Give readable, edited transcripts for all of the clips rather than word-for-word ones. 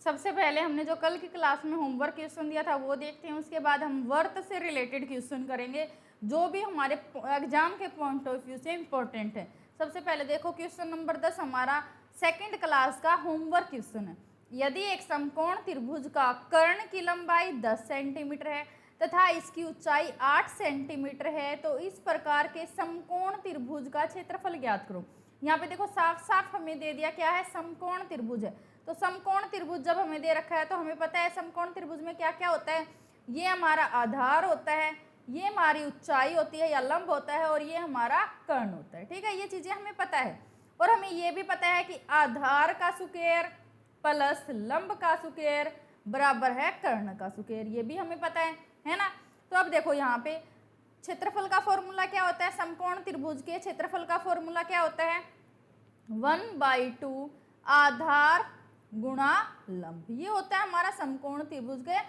सबसे पहले हमने जो कल की क्लास में होमवर्क क्वेश्चन दिया था वो देखते हैं, उसके बाद हम वर्त से रिलेटेड क्वेश्चन करेंगे जो भी हमारे एग्जाम के पॉइंट ऑफ व्यू से इम्पोर्टेंट है। सबसे पहले देखो क्वेश्चन नंबर 10 हमारा सेकंड क्लास का होमवर्क क्वेश्चन है। यदि एक समकोण त्रिभुज का कर्ण की लंबाई 10 सेंटीमीटर है तथा इसकी ऊंचाई 8 सेंटीमीटर है तो इस प्रकार के समकोण त्रिभुज का क्षेत्रफल ज्ञात करो। यहाँ पे देखो साफ साफ हमें दे दिया क्या है, समकोण त्रिभुज है। तो समकोण त्रिभुज जब हमें दे रखा है तो हमें पता है समकोण त्रिभुज में क्या क्या होता है। ये हमारा आधार होता है, ये हमारी ऊंचाई होती है या लंब होता है, और ये हमारा कर्ण होता है। ठीक है, ये चीजें हमें पता है। और हमें ये भी पता है कि आधार का स्क्वायर प्लस लंब का स्क्वायर बराबर है कर्ण का स्क्वायर, ये भी हमें पता है ना। तो अब देखो यहाँ पे क्षेत्रफल का फॉर्मूला क्या होता है, समकोण त्रिभुज के क्षेत्रफल का फॉर्मूला क्या होता है, 1/2 आधार गुणा लंब, ये होता है हमारा समकोण त्रिभुज के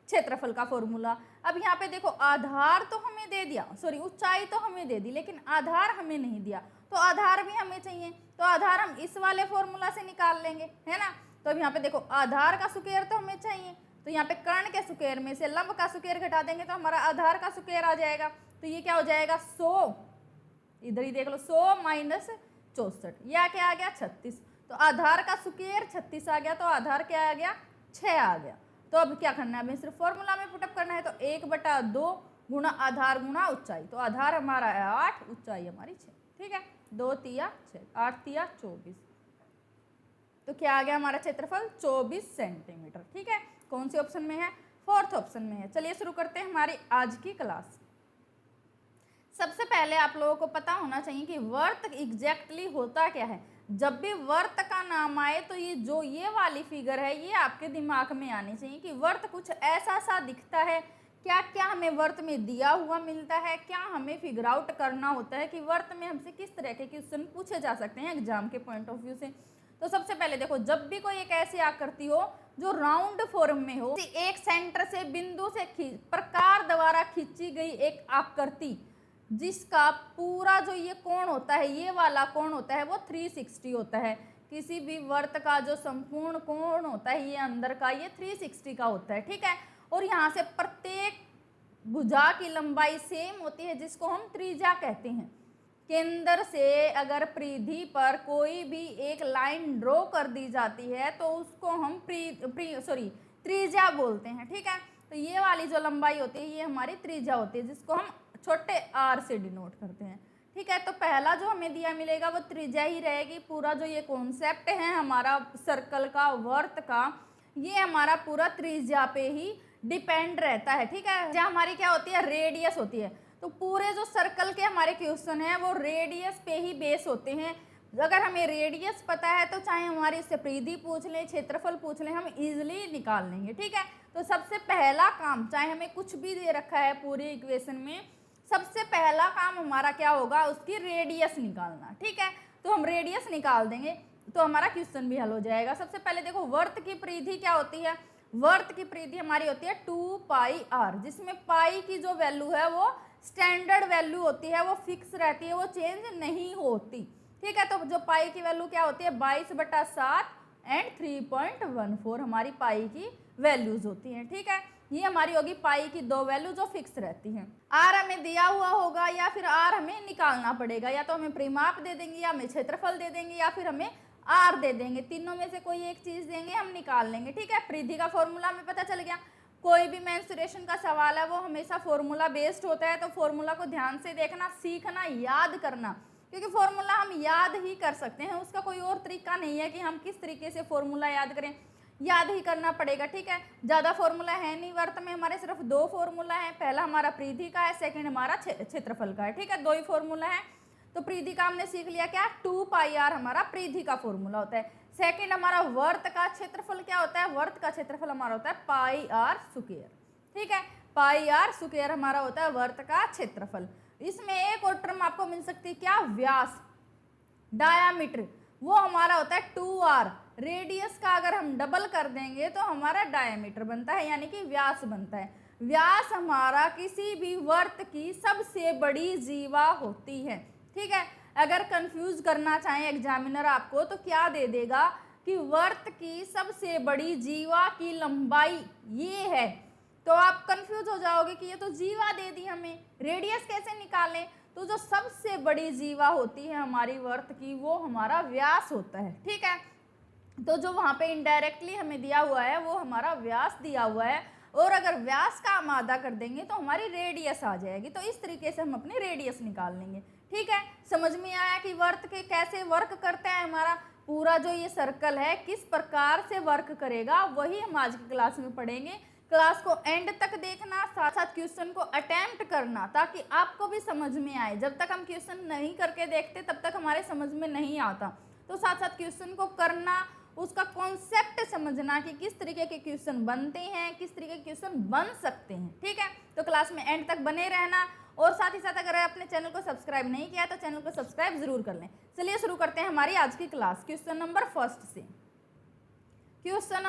क्षेत्रफल का फॉर्मूला। अब यहाँ पे देखो आधार तो हमें दे दिया, सॉरी ऊंचाई तो हमें दे दी, लेकिन आधार हमें नहीं दिया, तो आधार भी हमें चाहिए। तो आधार हम इस वाले फॉर्मूला से निकाल लेंगे, है ना। तो अब यहाँ पे देखो आधार का स्क्वायर तो हमें चाहिए, तो यहाँ पे कर्ण के स्क्वायर में से लंब का स्क्वायर घटा देंगे तो हमारा आधार का स्क्वायर आ जाएगा। तो ये क्या हो जाएगा 100, इधर ही देख लो 100 माइनस 64, यह क्या आ गया 36। तो आधार का स्क्वायर 36 आ गया, तो आधार क्या आ गया 6 आ गया। तो अब क्या करना है, हमें सिर्फ फॉर्मूला में पुटअप करना है। तो 1/2 गुणा आधार गुणा ऊंचाई, तो आधार हमारा है 8, ऊंचाई हमारी 6। ठीक है, 2 तिया 6, 8 तिया 24, तो क्या आ गया हमारा क्षेत्रफल 24 सेंटीमीटर। ठीक है, कौन से ऑप्शन में है, फोर्थ ऑप्शन में है। चलिए शुरू करते हैं हमारी आज की क्लास। सबसे पहले आप लोगों को पता होना चाहिए कि वर्त एग्जैक्टली होता क्या है। जब भी वर्त का नाम आए तो ये वाली फिगर है ये आपके दिमाग में आनी चाहिए कि वर्त कुछ ऐसा सा दिखता है। क्या क्या हमें वर्त में दिया हुआ मिलता है, क्या हमें फिगर आउट करना होता है कि वर्त में हमसे किस तरह के क्वेश्चन पूछे जा सकते हैं एग्जाम के पॉइंट ऑफ व्यू से। तो सबसे पहले देखो, जब भी कोई एक ऐसी आकृति हो जो राउंड फॉर्म में हो, एक सेंटर से बिंदु से प्रकार द्वारा खींची गई एक आकृति जिसका पूरा जो ये कोण होता है, ये वाला कोण होता है वो 360 होता है। किसी भी वर्त का जो संपूर्ण कोण होता है ये अंदर का, ये 360 का होता है। ठीक है, और यहाँ से प्रत्येक भुजा की लंबाई सेम होती है जिसको हम त्रिज्या कहते हैं। केंद्र से अगर परिधि पर कोई भी एक लाइन ड्रॉ कर दी जाती है तो उसको हम त्रिज्या बोलते हैं। ठीक है, तो ये वाली जो लंबाई होती है ये हमारी त्रिज्या होती है जिसको हम छोटे r से डिनोट करते हैं। ठीक है, तो पहला जो हमें दिया मिलेगा वो त्रिज्या ही रहेगी। पूरा जो ये कॉन्सेप्ट है हमारा सर्कल का, वर्त का, ये हमारा पूरा त्रिज्या पे ही डिपेंड रहता है। ठीक है, त्रिज्या हमारी क्या होती है, रेडियस होती है। तो पूरे जो सर्कल के हमारे क्वेश्चन है वो रेडियस पे ही बेस होते हैं। अगर हमें रेडियस पता है तो चाहे हमारी इससे परिधि पूछ लें, क्षेत्रफल पूछ लें, हम इजिली निकाल लेंगे। ठीक है, तो सबसे पहला काम, चाहे हमें कुछ भी दे रखा है पूरे इक्वेशन में, सबसे पहला काम हमारा क्या होगा, उसकी रेडियस निकालना। ठीक है, तो हम रेडियस निकाल देंगे तो हमारा क्वेश्चन भी हल हो जाएगा। सबसे पहले देखो वर्त की परिधि क्या होती है, वर्त की परिधि हमारी होती है 2πr, जिसमें पाई की जो वैल्यू है वो स्टैंडर्ड वैल्यू होती है, वो फिक्स रहती है, वो चेंज नहीं होती। ठीक है, तो जो पाई की वैल्यू क्या होती है 22/7 एंड 3.14 हमारी पाई की वैल्यूज होती हैं। ठीक है, ये हमारी होगी पाई की दो वैल्यू जो फिक्स रहती हैं। आर हमें दिया हुआ होगा या फिर आर हमें निकालना पड़ेगा, या तो हमें परिमाप दे देंगे या हमें क्षेत्रफल दे देंगे या फिर हमें आर दे देंगे, तीनों में से कोई एक चीज देंगे, हम निकाल लेंगे। ठीक है, परिधि का फॉर्मूला हमें पता चल गया। कोई भी मेंसुरेशन का सवाल है वो हमेशा फॉर्मूला बेस्ड होता है, तो फॉर्मूला को ध्यान से देखना, सीखना, याद करना, क्योंकि फॉर्मूला हम याद ही कर सकते हैं, उसका कोई और तरीका नहीं है कि हम किस तरीके से फॉर्मूला याद करें, याद ही करना पड़ेगा। ठीक है, ज़्यादा फॉर्मूला है नहीं, वर्त में हमारे सिर्फ 2 फॉर्मूला है, पहला हमारा परिधि का है, सेकंड हमारा क्षेत्रफल का है। ठीक है, 2 ही फॉर्मूला है। तो परिधि का हमने सीख लिया क्या, 2πr हमारा परिधि का फॉर्मूला होता है। सेकंड हमारा वर्त का क्षेत्रफल क्या होता है, वर्त का क्षेत्रफल हमारा होता है πr²। ठीक है, πr² हमारा होता है वर्त का क्षेत्रफल। इसमें एक और टर्म आपको मिल सकती है क्या, व्यास, डायामीटर, वो हमारा होता है 2r। रेडियस का अगर हम डबल कर देंगे तो हमारा डायमीटर बनता है, यानी कि व्यास बनता है। व्यास हमारा किसी भी वर्त की सबसे बड़ी जीवा होती है। ठीक है, अगर कंफ्यूज करना चाहे एग्जामिनर आपको तो क्या दे देगा, कि वर्त की सबसे बड़ी जीवा की लंबाई ये है, तो आप कंफ्यूज हो जाओगे कि ये तो जीवा दे दी हमें, रेडियस कैसे निकालें। तो जो सबसे बड़ी जीवा होती है हमारी वर्त की वो हमारा व्यास होता है, ठीक है। तो जो वहाँ पे इनडायरेक्टली हमें दिया हुआ है वो हमारा व्यास दिया हुआ है, और अगर व्यास का हम आधा कर देंगे तो हमारी रेडियस आ जाएगी। तो इस तरीके से हम अपनी रेडियस निकाल लेंगे, ठीक है। समझ में आया कि वर्त के कैसे वर्क करता है हमारा पूरा जो ये सर्कल है, किस प्रकार से वर्क करेगा, वही हम आज की क्लास में पढ़ेंगे। क्लास को एंड तक देखना, साथ साथ क्वेश्चन को अटेम्प्ट करना, ताकि आपको भी समझ में आए। जब तक हम क्वेश्चन नहीं करके देखते तब तक हमारे समझ में नहीं आता, तो साथ साथ क्वेश्चन को करना, उसका कॉन्सेप्ट समझना कि किस तरीके के क्वेश्चन बनते हैं, किस तरीके के क्वेश्चन बन सकते हैं, ठीक है। तो क्लास में एंड तक बने रहना, और साथ ही साथ अगर आपने चैनल को सब्सक्राइब नहीं किया तो चैनल को सब्सक्राइब जरूर कर लें। चलिए शुरू करते हैं हमारी आज की क्लास क्वेश्चन नंबर फर्स्ट से। क्वेश्चन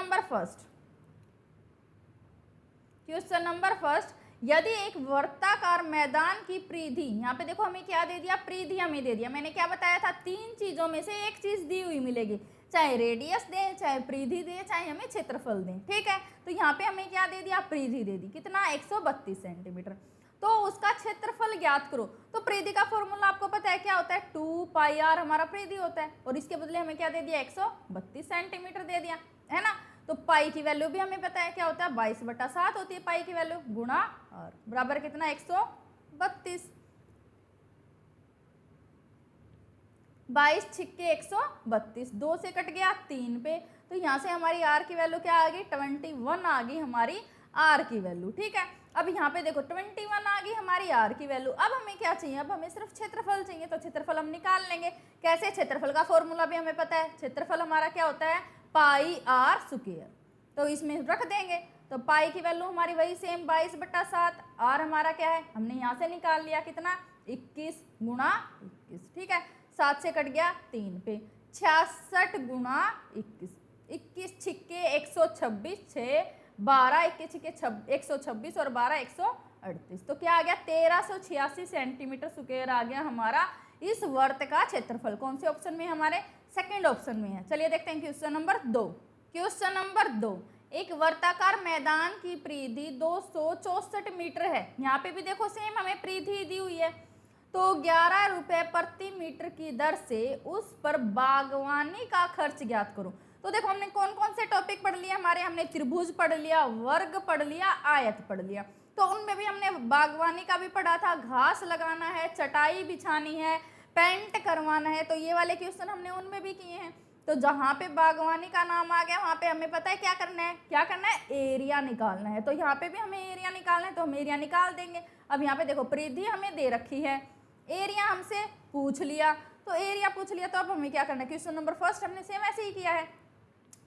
नंबर फर्स्ट, यदि एक वर्ताकार मैदान की परिधि, यहाँ पे देखो हमें क्या दे दिया, परिधि हमें दे दिया। मैंने क्या बताया था, 3 चीजों में से एक चीज दी हुई मिलेगी, चाहे रेडियस दें, चाहे परिधि दें, चाहे हमें क्षेत्रफल दें, ठीक है। तो यहाँ पे हमें क्या दे दिया, परिधि दे दी, कितना 132 सेंटीमीटर। तो उसका क्षेत्रफल ज्ञात करो। तो परिधि का फॉर्मूला आपको पता है क्या होता है, 2 पाई आर हमारा परिधि होता है, और इसके बदले हमें क्या दे दिया, 132 सेंटीमीटर दे दिया, है ना। तो पाई की वैल्यू भी हमें पता है क्या होता है, 22/7 होती है पाई की वैल्यू, गुणा आर बराबर कितना, 132। 22 छिक्के 132, 2 से कट गया 3 पे, तो यहाँ से हमारी आर की वैल्यू क्या आ गई, 21 आ गई हमारी आर की वैल्यू, ठीक है। अब यहाँ पे देखो 21 आ गई हमारी आर की वैल्यू। अब हमें क्या चाहिए, अब हमें सिर्फ क्षेत्रफल चाहिए, तो क्षेत्रफल हम निकाल लेंगे। कैसे, क्षेत्रफल का फॉर्मूला भी हमें पता है, क्षेत्रफल हमारा क्या होता है, पाई आर स्क्वायर। तो इसमें रख देंगे, तो पाई की वैल्यू हमारी वही सेम 22/7, आर हमारा क्या है, हमने यहाँ से निकाल लिया कितना, 21 गुणा 21, ठीक है। 7 से कट गया 3 पे, 66 गुणा 21, 21 छिक्के 126, 6 12 21 छिक्के 126 और 12 138, तो क्या आ गया, 1386 सेंटीमीटर स्क्वायर आ गया हमारा इस वर्त का क्षेत्रफल। कौन से ऑप्शन में, हमारे सेकंड ऑप्शन में है। चलिए देखते हैं क्वेश्चन नंबर 2। क्वेश्चन नंबर 2, एक वर्ताकार मैदान की परिधि 264 मीटर है। यहाँ पे भी देखो सेम हमें परिधि दी हुई है, तो 11 रुपए प्रति मीटर की दर से उस पर बागवानी का खर्च ज्ञात करो। तो देखो हमने कौन कौन से टॉपिक पढ़ लिया हमारे, हमने त्रिभुज पढ़ लिया, वर्ग पढ़ लिया, आयत पढ़ लिया। तो उनमें भी हमने बागवानी का भी पढ़ा था, घास लगाना है, चटाई बिछानी है, पेंट करवाना है, तो ये वाले क्वेश्चन हमने उनमें भी किए हैं। तो जहाँ पे बागवानी का नाम आ गया वहाँ पे हमें पता है क्या करना है, एरिया निकालना है। तो यहाँ पे भी हमें एरिया निकालना है, तो हम एरिया निकाल देंगे। अब यहाँ पे देखो परिधि हमें दे रखी है, एरिया हमसे पूछ लिया, तो एरिया पूछ लिया, तो अब हमें क्या करना है, क्वेश्चन नंबर फर्स्ट हमने सेम ऐसे ही किया है।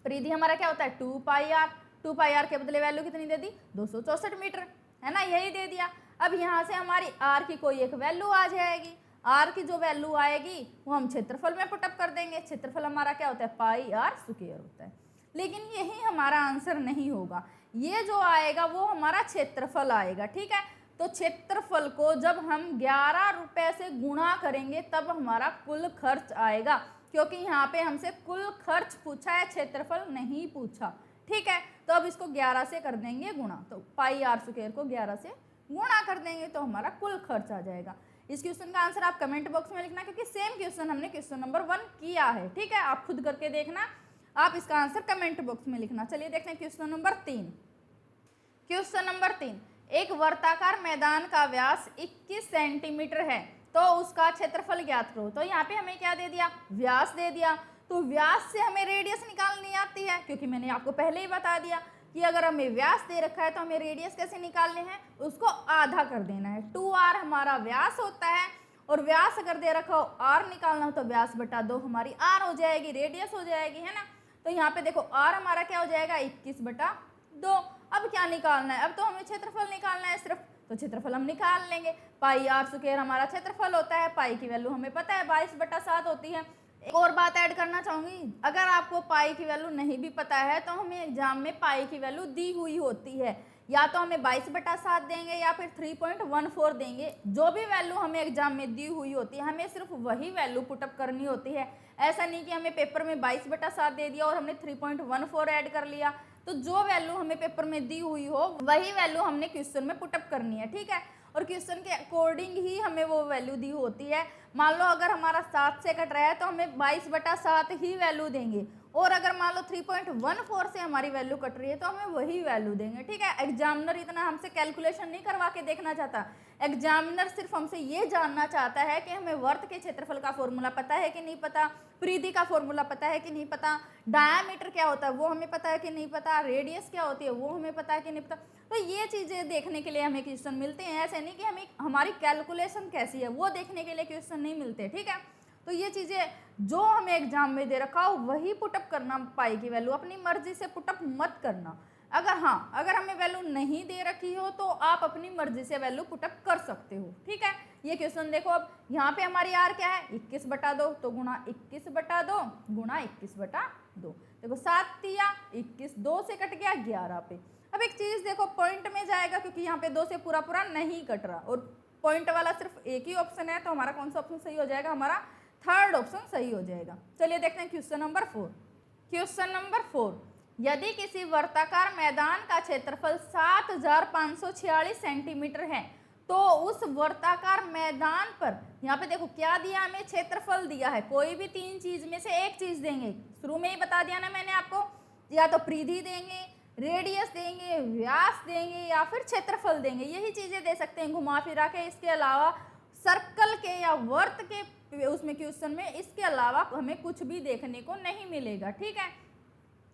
परिधि हमारा क्या होता है, 2 पाई आर, 2 पाई आर के बदले वैल्यू कितनी दे दी, 264 मीटर, है ना, यही दे दिया। अब यहाँ से हमारी आर की कोई एक वैल्यू आ जाएगी, आर की जो वैल्यू आएगी वो हम क्षेत्रफल में पुटअप कर देंगे। क्षेत्रफल हमारा क्या होता है, पाई आर स्क्वायर होता है। लेकिन यही हमारा आंसर नहीं होगा, ये जो आएगा वो हमारा क्षेत्रफल आएगा, ठीक है। तो क्षेत्रफल को जब हम 11 रुपए से गुणा करेंगे तब हमारा कुल खर्च आएगा, क्योंकि यहाँ पे हमसे कुल खर्च पूछा है, क्षेत्रफल नहीं पूछा, ठीक है। तो अब इसको 11 से कर देंगे गुणा, तो पाई आर स्क्वायर को 11 से गुणा कर देंगे तो हमारा कुल खर्च आ जाएगा। इस क्वेश्चन का आंसर आप कमेंट बॉक्स में लिखना, क्योंकि सेम क्वेश्चन हमने क्वेश्चन नंबर 1 किया है, ठीक है। आप खुद करके देखना, आप इसका आंसर कमेंट बॉक्स में लिखना। चलिए देखते हैं क्वेश्चन नंबर 3। क्वेश्चन नंबर 3, एक वर्ताकार मैदान का व्यास 21 सेंटीमीटर है, तो उसका क्षेत्रफल ज्ञात करो। तो यहाँ पे हमें क्या दे दिया, व्यास दे दिया। तो व्यास से हमें रेडियस निकालनी आती है, क्योंकि मैंने आपको पहले ही बता दिया कि अगर हमें व्यास दे रखा है तो हमें रेडियस कैसे निकालने हैं, उसको आधा कर देना है। 2r हमारा व्यास होता है, और व्यास अगर दे रखा हो r निकालना हो तो व्यास बटा 2 हमारी r हो जाएगी, रेडियस हो जाएगी, है ना। तो यहाँ पे देखो r हमारा क्या हो जाएगा, 21/2। अब क्या निकालना है, अब तो हमें क्षेत्रफल निकालना है सिर्फ, तो क्षेत्रफल हम निकाल लेंगे। पाई आर स्क्वायर हमारा क्षेत्रफल होता है, पाई की वैल्यू हमें पता है 22/7 होती है। एक और बात ऐड करना चाहूँगी, अगर आपको पाई की वैल्यू नहीं भी पता है तो हमें एग्जाम में पाई की वैल्यू दी हुई होती है, या तो हमें 22/7 देंगे या फिर 3.14 देंगे। जो भी वैल्यू हमें एग्जाम में दी हुई होती है हमें सिर्फ वही वैल्यू पुटअप करनी होती है। ऐसा नहीं कि हमें पेपर में 22/7 दे दिया और हमने 3.14 ऐड कर लिया। तो जो वैल्यू हमें पेपर में दी हुई हो वही वैल्यू हमने क्वेश्चन में पुटअप करनी है, ठीक है। और क्वेश्चन के अकॉर्डिंग ही हमें वो वैल्यू दी होती है। मान लो अगर हमारा 7 से कट रहा है तो हमें 22/7 ही वैल्यू देंगे, और अगर मान लो 3.14 से हमारी वैल्यू कट रही है तो हमें वही वैल्यू देंगे, ठीक है। एग्जामिनर इतना हमसे कैलकुलेशन नहीं करवा के देखना चाहता। एग्जामिनर सिर्फ हमसे ये जानना चाहता है कि हमें वर्त के क्षेत्रफल का फॉर्मूला पता है कि नहीं पता, परिधि का फॉर्मूला पता है कि नहीं पता, डायामीटर क्या होता है वो हमें पता है कि नहीं पता, रेडियस क्या होती है वो हमें पता है कि नहीं पता। तो ये चीज़ें देखने के लिए हमें क्वेश्चन मिलते हैं। ऐसे नहीं कि हमें हमारी कैलकुलेशन कैसी है वो देखने के लिए क्वेश्चन नहीं मिलते, ठीक है। तो ये चीज़ें जो हमें एग्जाम में दे रखा हो वही पुटअप करना पाई की वैल्यू, अपनी मर्जी से पुटअप मत करना। अगर हमें वैल्यू नहीं दे रखी हो तो आप अपनी मर्जी से वैल्यू पुटअप कर सकते हो, ठीक है। ये क्वेश्चन देखो, अब यहाँ पे हमारी आर क्या है 21/2, तो गुणा 21/2 गुणा 21/2। देखो 7 दिया 21, 2 से कट गया 11 पे। अब एक चीज़ देखो, पॉइंट में जाएगा क्योंकि यहाँ पे 2 से पूरा पूरा नहीं कट रहा और पॉइंट वाला सिर्फ एक ही ऑप्शन है, तो हमारा कौन सा ऑप्शन सही हो जाएगा, हमारा थर्ड ऑप्शन सही हो जाएगा। चलिए देखते हैं क्वेश्चन नंबर 4। क्वेश्चन नंबर 4, यदि किसी वर्ताकार मैदान का क्षेत्रफल 7546 सेंटीमीटर है तो उस वर्ताकार मैदान पर, यहाँ पे देखो क्या दिया हमें, क्षेत्रफल दिया है। कोई भी 3 चीज में से एक चीज देंगे, शुरू में ही बता दिया ना मैंने आपको, या तो परिधि देंगे, रेडियस देंगे, व्यास देंगे या फिर क्षेत्रफल देंगे, यही चीजें दे सकते हैं घुमा फिरा के। इसके अलावा सर्कल के या वर्त के उसमें क्वेश्चन में इसके अलावा हमें कुछ भी देखने को नहीं मिलेगा, ठीक है।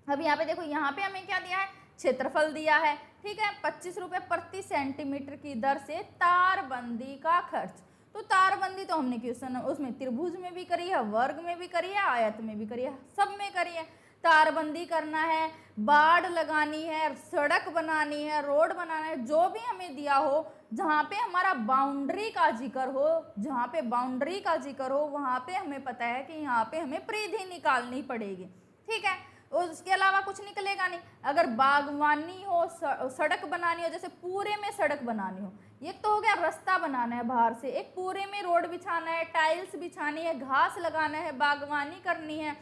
अब यहाँ पे देखो, यहाँ पे हमें क्या दिया है, क्षेत्रफल दिया है, ठीक है। 25 रुपये प्रति सेंटीमीटर की दर से तारबंदी का खर्च। तो तारबंदी तो हमने क्वेश्चन उसमें त्रिभुज में भी करी है, वर्ग में भी करी है, आयत में भी करी है, सब में करी है। तारबंदी करना है, बाड़ लगानी है, सड़क बनानी है, रोड बनाना है, जो भी हमें दिया हो, जहाँ पे हमारा बाउंड्री का जिक्र हो, जहाँ पे बाउंड्री का जिक्र हो वहाँ पे हमें पता है कि यहाँ पे हमें परिधि निकालनी पड़ेगी, ठीक है। उसके अलावा कुछ निकलेगा नहीं। अगर बागवानी हो, सड़क बनानी हो, जैसे पूरे में सड़क बनानी हो, ये तो हो गया रास्ता बनाना है बाहर से, एक पूरे में रोड बिछाना है, टाइल्स बिछानी है, घास लगाना है, बागवानी करनी है,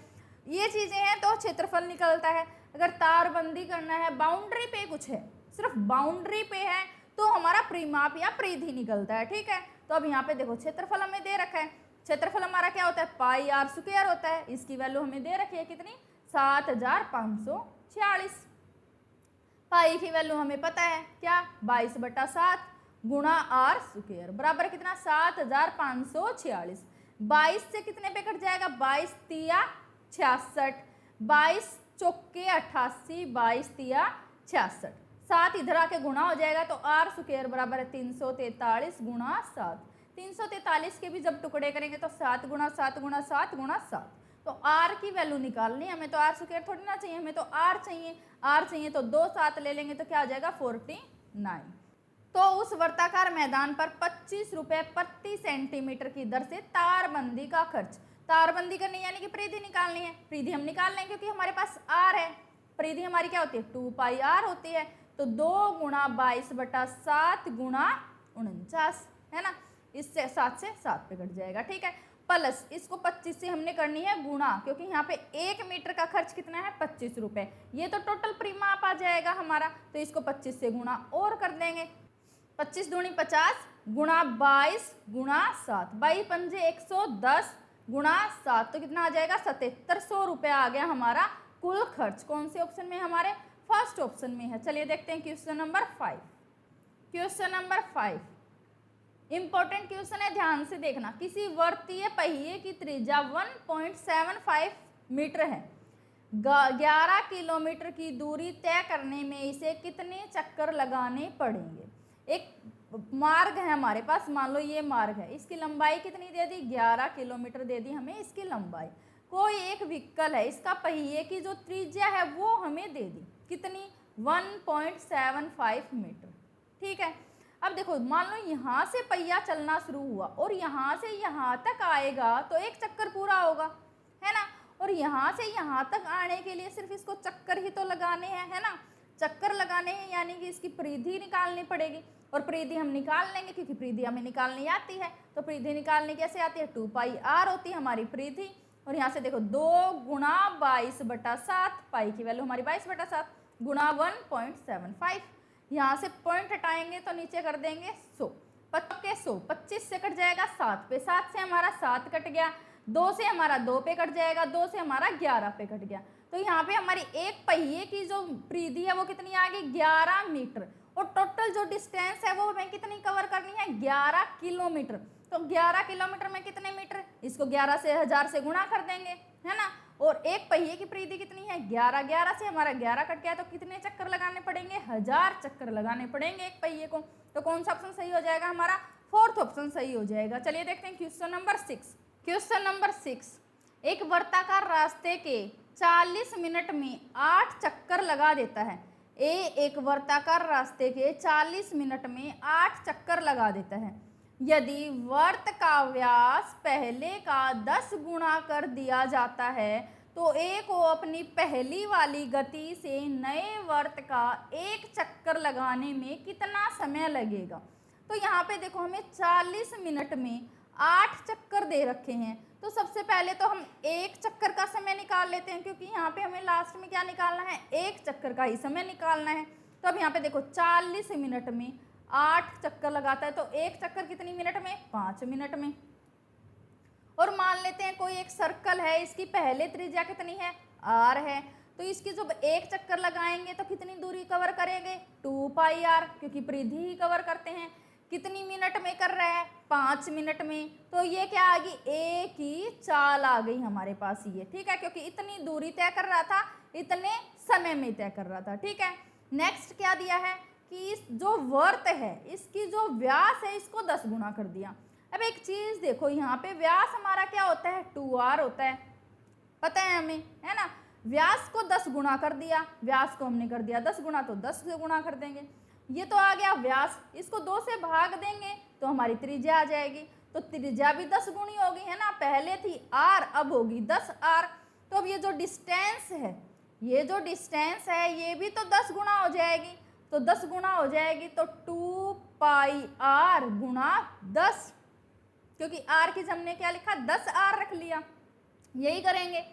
ये चीजें हैं तो क्षेत्रफल निकलता है। अगर तारबंदी करना है, बाउंड्री पे कुछ है, सिर्फ बाउंड्री पे है, तो हमारा परिमाप या परिधि निकलता है, ठीक है। तो अब यहाँ पे देखो क्षेत्रफल हमें दे रखा है, क्षेत्रफल हमारा क्या होता है, पाई आर स्क्वायर होता है। इसकी वैल्यू हमें दे रखी है कितनी, 7546। पाई की वैल्यू हमें पता है क्या, 22/7 गुणा आर स्क्वायर बराबर कितना, 7546। 22 से कितने पे कट जाएगा, 22 तिया 66, 22 चौके 88, 22 तिया 66, 7 इधर आके गुणा हो जाएगा तो आर स्क्वायर बराबर है 343 गुणा 7। 343 के भी जब टुकड़े करेंगे तो 7 गुणा 7 गुणा 7 गुणा 7, तो आर की वैल्यू निकालनी है हमें, तो आर स्क्वायर थोड़ी ना चाहिए, हमें तो आर चाहिए। आर चाहिए तो 2 7 ले लेंगे तो क्या हो जाएगा 49। तो उस वर्ताकार मैदान पर 25 रुपये प्रति सेंटीमीटर की दर से तारबंदी का खर्च। तारबंदी करनी यानी कि परिधि निकालनी है, परिधि हम निकाल लेंगे क्योंकि हमारे पास आर है, परिधि हमारी क्या होती है 2πr होती है, तो 2 गुणा 22/7 गुणा 49 है ना, इससे 7 से 7 पे कट जाएगा, ठीक है। प्लस इसको 25 से हमने करनी है गुणा, क्योंकि यहाँ पे 1 मीटर का खर्च कितना है 25 रुपये, ये तो टोटल परिमाप आ जाएगा हमारा, तो इसको 25 से गुणा और कर देंगे, 25 दूनी 50 गुणा 22 गुणा 7, 22 पंजे 110 गुणा 7, तो कितना आ जाएगा 7700 रुपये आ गया हमारा कुल खर्च। कौन से ऑप्शन में, हमारे फर्स्ट ऑप्शन में है। चलिए देखते हैं question number 5। Question number 5 important question है, ध्यान से देखना। किसी वर्तीय पहिए की त्रिज्या 1.75 मीटर है, 11 किलोमीटर की दूरी तय करने में इसे कितने चक्कर लगाने पड़ेंगे। एक मार्ग है हमारे पास, मान लो ये मार्ग है, इसकी लंबाई कितनी दे दी 11 किलोमीटर दे दी हमें इसकी लंबाई। कोई एक व्हीकल है, इसका पहिए की जो त्रिज्या है वो हमें दे दी कितनी 1.75 मीटर, ठीक है। अब देखो मान लो यहाँ से पहिया चलना शुरू हुआ और यहाँ से यहाँ तक आएगा तो एक चक्कर पूरा होगा, है ना, और यहाँ से यहाँ तक आने के लिए सिर्फ इसको चक्कर ही तो लगाने हैं, है ना, चक्कर लगाने हैं, यानी कि इसकी परिधि निकालनी पड़ेगी, और परिधि हम निकाल लेंगे क्योंकि परिधि हमें निकालनी आती है। तो परिधि निकालनी कैसे आती है, 2πr होती है हमारी परिधि, और यहाँ से देखो 2 गुणा 22/7, पाई की वैल्यू हमारी 22/7 गुणा 1.75। यहाँ से पॉइंट हटाएंगे तो नीचे कर देंगे 100, 100 25 से कट जाएगा 7 पे, 7 से हमारा 7 कट गया, 2 से हमारा 2 पे कट जाएगा, 2 से हमारा 11 पे कट गया। तो यहाँ पे हमारी एक पहिए की जो परिधि है वो कितनी आ गई 11 मीटर, और टोटल जो डिस्टेंस है वो हमें कितनी कवर करनी है 11 किलोमीटर। तो 11 किलोमीटर में कितने मीटर, इसको 11 से 1000 से गुणा कर देंगे, है ना। और एक पहिए की परिधि कितनी है 11, 11 से हमारा 11 कट गया, तो कितने चक्कर लगाने पड़ेंगे 1000 चक्कर लगाने पड़ेंगे एक पहिए को। तो कौन सा ऑप्शन सही हो जाएगा हमारा, 4th ऑप्शन सही हो जाएगा। चलिए देखते हैं क्वेश्चन नंबर 6। क्वेश्चन नंबर 6, एक वर्ताकार रास्ते के 40 मिनट में 8 चक्कर लगा देता है। ए एक वर्ताकार रास्ते के 40 मिनट में 8 चक्कर लगा देता है। यदि वर्त का व्यास पहले का 10 गुणा कर दिया जाता है तो ए को अपनी पहली वाली गति से नए वर्त का 1 चक्कर लगाने में कितना समय लगेगा। तो यहाँ पे देखो हमें 40 मिनट में 8 चक्कर दे रखे हैं, तो सबसे पहले तो हम 1 चक्कर का समय निकाल लेते हैं, क्योंकि यहाँ पे हमें लास्ट में क्या निकालना है 1 चक्कर का ही समय निकालना है। तो अब यहाँ पे देखो 40 मिनट में 8 चक्कर लगाता है, तो 1 चक्कर कितनी मिनट में 5 मिनट में। और मान लेते हैं कोई एक सर्कल है, इसकी पहले त्रिज्या कितनी है r है, तो इसकी जब 1 चक्कर लगाएंगे तो कितनी दूरी कवर करेंगे 2πr, क्योंकि परिधि ही कवर करते हैं। कितनी मिनट में कर रहा है 5 मिनट में, तो ये क्या आ गई ए की चाल आ गई हमारे पास ये, ठीक है, क्योंकि इतनी दूरी तय कर रहा था, इतने समय में तय कर रहा था, ठीक है। नेक्स्ट क्या दिया है कि इस जो वर्त है इसकी जो व्यास है इसको 10 गुना कर दिया। अब एक चीज देखो, यहाँ पे व्यास हमारा क्या होता है 2r होता है, पता है हमें, है ना। व्यास को 10 गुना कर दिया, व्यास को हमने कर दिया 10 गुना, तो 10 से गुना कर देंगे। ये तो आ गया व्यास, इसको 2 से भाग देंगे तो हमारी त्रिज्या आ जाएगी, तो त्रिज्या भी 10 गुनी होगी, है ना। पहले थी r, अब होगी 10r। तो अब ये जो डिस्टेंस है, ये जो डिस्टेंस है ये भी तो 10 गुना हो जाएगी, तो 10 गुना हो जाएगी, तो 2πr गुणा 10, क्योंकि r की हमने क्या लिखा 10r रख लिया, यही करेंगे।